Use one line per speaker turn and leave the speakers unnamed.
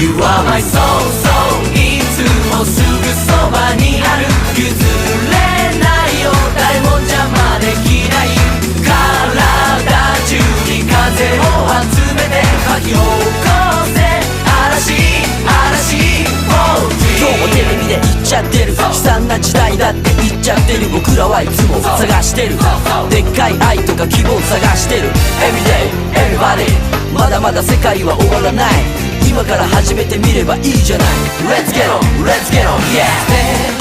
You are my soul, soul いつもすぐそばにある譲れないよ誰も邪魔できない体中に風を集めて書き起こせ嵐嵐今日もテレビで言っちゃってる悲惨な時代だって言っちゃってる僕らはいつも探してるでっかい愛とか希望探してる Everyday, everybody まだまだ世界は終わらない今から始めてみればいいじゃない Let's get on, let's get on, yeah